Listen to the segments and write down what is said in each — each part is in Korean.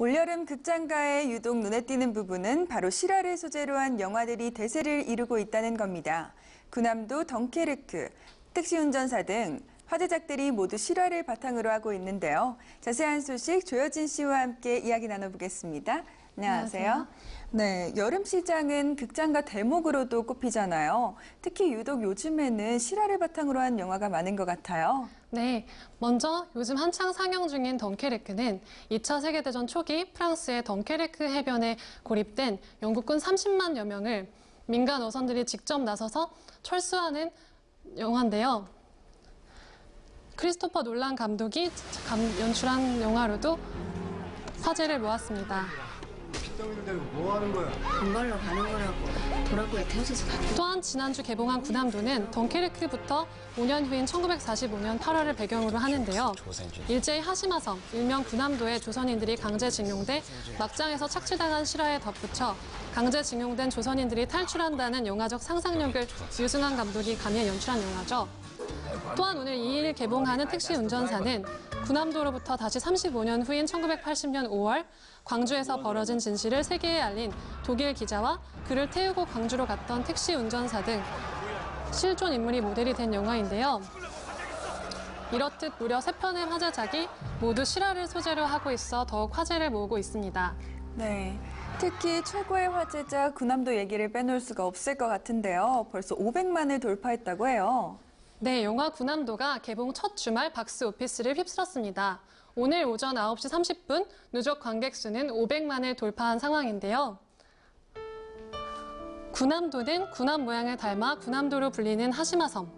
올여름 극장가에 유독 눈에 띄는 부분은 바로 실화를 소재로 한 영화들이 대세를 이루고 있다는 겁니다. 군함도, 덩케르크, 택시 운전사 등 화제작들이 모두 실화를 바탕으로 하고 있는데요. 자세한 소식 조여진 씨와 함께 이야기 나눠보겠습니다. 안녕하세요. 네, 여름 시장은 극장가 대목으로도 꼽히잖아요. 특히 유독 요즘에는 실화를 바탕으로 한 영화가 많은 것 같아요. 네, 먼저 요즘 한창 상영 중인 덩케르크는 2차 세계대전 초기 프랑스의 덩케르크 해변에 고립된 영국군 30만여 명을 민간 어선들이 직접 나서서 철수하는 영화인데요. 크리스토퍼 놀란 감독이 연출한 영화로도 화제를 모았습니다. 뭐 하는 거야? 돈 벌러 가는 거라고 도라구에 태워져서 가. 또한 지난주 개봉한 군함도는 덩케르크부터 5년 후인 1945년 8월을 배경으로 하는데요. 일제히 하시마섬, 일명 군함도에 조선인들이 강제징용돼 막장에서 착취당한 실화에 덧붙여 강제징용된 조선인들이 탈출한다는 영화적 상상력을 유승환 감독이 가미해 연출한 영화죠. 또한 오늘 2일 개봉하는 택시 운전사는 군함도로부터 다시 35년 후인 1980년 5월 광주에서 벌어진 진실을 세계에 알린 독일 기자와 그를 태우고 광주로 갔던 택시 운전사 등 실존 인물이 모델이 된 영화인데요. 이렇듯 무려 3편의 화제작이 모두 실화를 소재로 하고 있어 더욱 화제를 모으고 있습니다. 네, 특히 최고의 화제작 군함도 얘기를 빼놓을 수가 없을 것 같은데요. 벌써 500만을 돌파했다고 해요. 네, 영화 군함도가 개봉 첫 주말 박스 오피스를 휩쓸었습니다. 오늘 오전 9시 30분 누적 관객 수는 500만을 돌파한 상황인데요. 군함도는 군함 모양을 닮아 군함도로 불리는 하시마섬.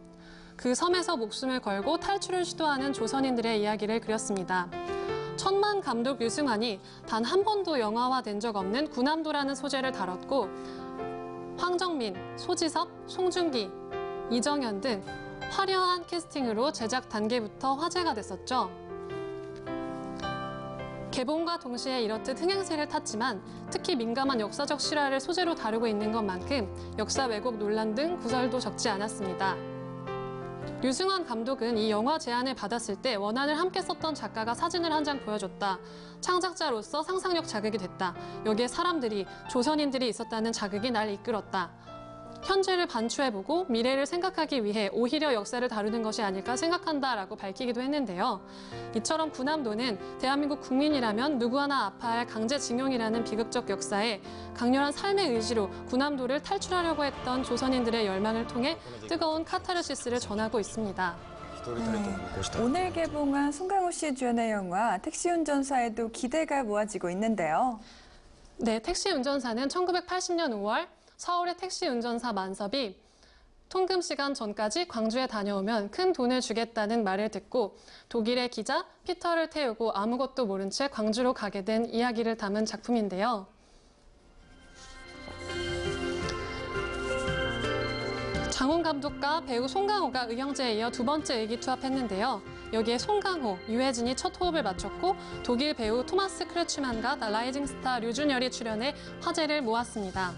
그 섬에서 목숨을 걸고 탈출을 시도하는 조선인들의 이야기를 그렸습니다. 천만 감독 유승환이 단 한 번도 영화화된 적 없는 군함도라는 소재를 다뤘고 황정민, 소지섭, 송중기, 이정현 등 화려한 캐스팅으로 제작 단계부터 화제가 됐었죠. 개봉과 동시에 이렇듯 흥행세를 탔지만 특히 민감한 역사적 실화를 소재로 다루고 있는 것만큼 역사 왜곡 논란 등 구설도 적지 않았습니다. 유승환 감독은 이 영화 제안을 받았을 때 원안을 함께 썼던 작가가 사진을 한 장 보여줬다. 창작자로서 상상력 자극이 됐다. 여기에 사람들이, 조선인들이 있었다는 자극이 날 이끌었다. 현재를 반추해보고 미래를 생각하기 위해 오히려 역사를 다루는 것이 아닐까 생각한다라고 밝히기도 했는데요. 이처럼 군함도는 대한민국 국민이라면 누구 하나 아파할 강제징용이라는 비극적 역사에 강렬한 삶의 의지로 군함도를 탈출하려고 했던 조선인들의 열망을 통해 뜨거운 카타르시스를 전하고 있습니다. 오늘 개봉한 송강호 씨 주연의 영화 택시 운전사에도 기대가 모아지고 있는데요. 네, 택시 운전사는 1980년 5월 서울의 택시 운전사 만섭이 통금 시간 전까지 광주에 다녀오면 큰 돈을 주겠다는 말을 듣고 독일의 기자 피터를 태우고 아무것도 모른 채 광주로 가게 된 이야기를 담은 작품인데요. 장훈 감독과 배우 송강호가 의형제에 이어 두 번째 의기투합했는데요. 여기에 송강호, 유해진이 첫 호흡을 맞췄고 독일 배우 토마스 크루츠만과 라이징 스타 류준열이 출연해 화제를 모았습니다.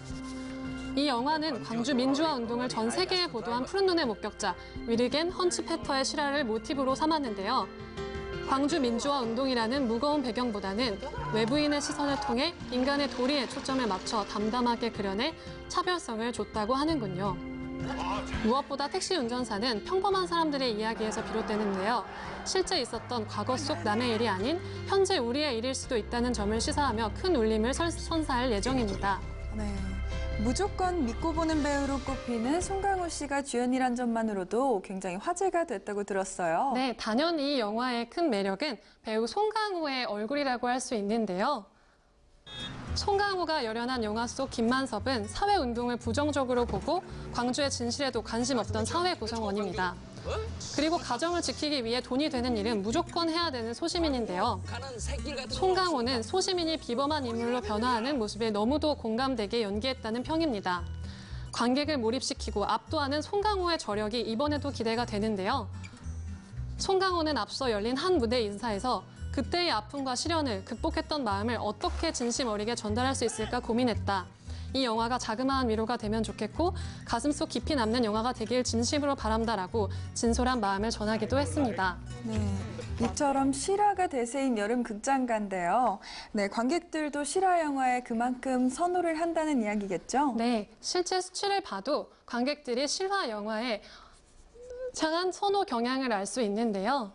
이 영화는 광주 민주화 운동을 전 세계에 보도한 푸른 눈의 목격자 위르겐 헌츠페터의 실화를 모티브로 삼았는데요. 광주 민주화 운동이라는 무거운 배경보다는 외부인의 시선을 통해 인간의 도리에 초점을 맞춰 담담하게 그려내 차별성을 줬다고 하는군요. 무엇보다 택시 운전사는 평범한 사람들의 이야기에서 비롯되는데요. 실제 있었던 과거 속 남의 일이 아닌 현재 우리의 일일 수도 있다는 점을 시사하며 큰 울림을 선사할 예정입니다. 네. 무조건 믿고 보는 배우로 꼽히는 송강호 씨가 주연이란 점만으로도 굉장히 화제가 됐다고 들었어요. 네, 단연히 이 영화의 큰 매력은 배우 송강호의 얼굴이라고 할 수 있는데요. 송강호가 열연한 영화 속 김만섭은 사회운동을 부정적으로 보고 광주의 진실에도 관심 없던 사회 구성원입니다. 그리고 가정을 지키기 위해 돈이 되는 일은 무조건 해야 되는 소시민인데요. 송강호는 소시민이 비범한 인물로 변화하는 모습에 너무도 공감되게 연기했다는 평입니다. 관객을 몰입시키고 압도하는 송강호의 저력이 이번에도 기대가 되는데요. 송강호는 앞서 열린 한 무대 인사에서 그때의 아픔과 시련을 극복했던 마음을 어떻게 진심 어리게 전달할 수 있을까 고민했다. 이 영화가 자그마한 위로가 되면 좋겠고 가슴속 깊이 남는 영화가 되길 진심으로 바란다라고 진솔한 마음을 전하기도 했습니다. 네. 이처럼 실화가 대세인 여름 극장가인데요. 네, 관객들도 실화 영화에 그만큼 선호를 한다는 이야기겠죠? 네, 실제 수치를 봐도 관객들이 실화 영화에 강한 선호 경향을 알 수 있는데요.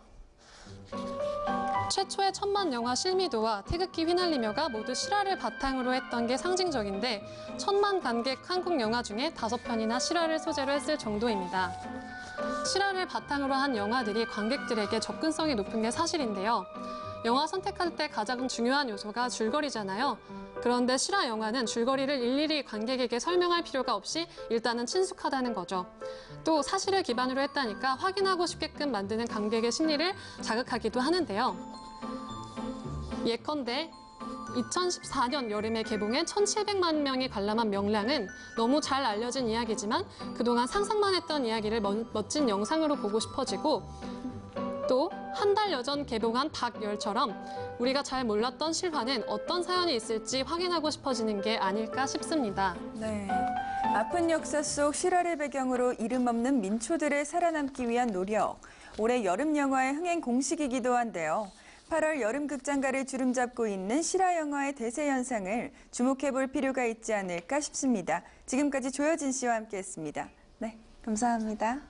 최초의 천만 영화 실미도와 태극기 휘날리며가 모두 실화를 바탕으로 했던 게 상징적인데 1,000만 관객 한국 영화 중에 5편이나 실화를 소재로 했을 정도입니다. 실화를 바탕으로 한 영화들이 관객들에게 접근성이 높은 게 사실인데요. 영화 선택할 때 가장 중요한 요소가 줄거리잖아요. 그런데 실화 영화는 줄거리를 일일이 관객에게 설명할 필요가 없이 일단은 친숙하다는 거죠. 또 사실을 기반으로 했다니까 확인하고 싶게끔 만드는 관객의 심리를 자극하기도 하는데요. 예컨대 2014년 여름에 개봉해 1,700만 명이 관람한 명량은 너무 잘 알려진 이야기지만 그동안 상상만 했던 이야기를 멋진 영상으로 보고 싶어지고 또 한 달여 전 개봉한 박열처럼 우리가 잘 몰랐던 실화는 어떤 사연이 있을지 확인하고 싶어지는 게 아닐까 싶습니다. 네. 아픈 역사 속 실화를 배경으로 이름 없는 민초들을 살아남기 위한 노력. 올해 여름 영화의 흥행 공식이기도 한데요. 8월 여름 극장가를 주름잡고 있는 실화 영화의 대세 현상을 주목해 볼 필요가 있지 않을까 싶습니다. 지금까지 조여진 씨와 함께했습니다. 네, 감사합니다.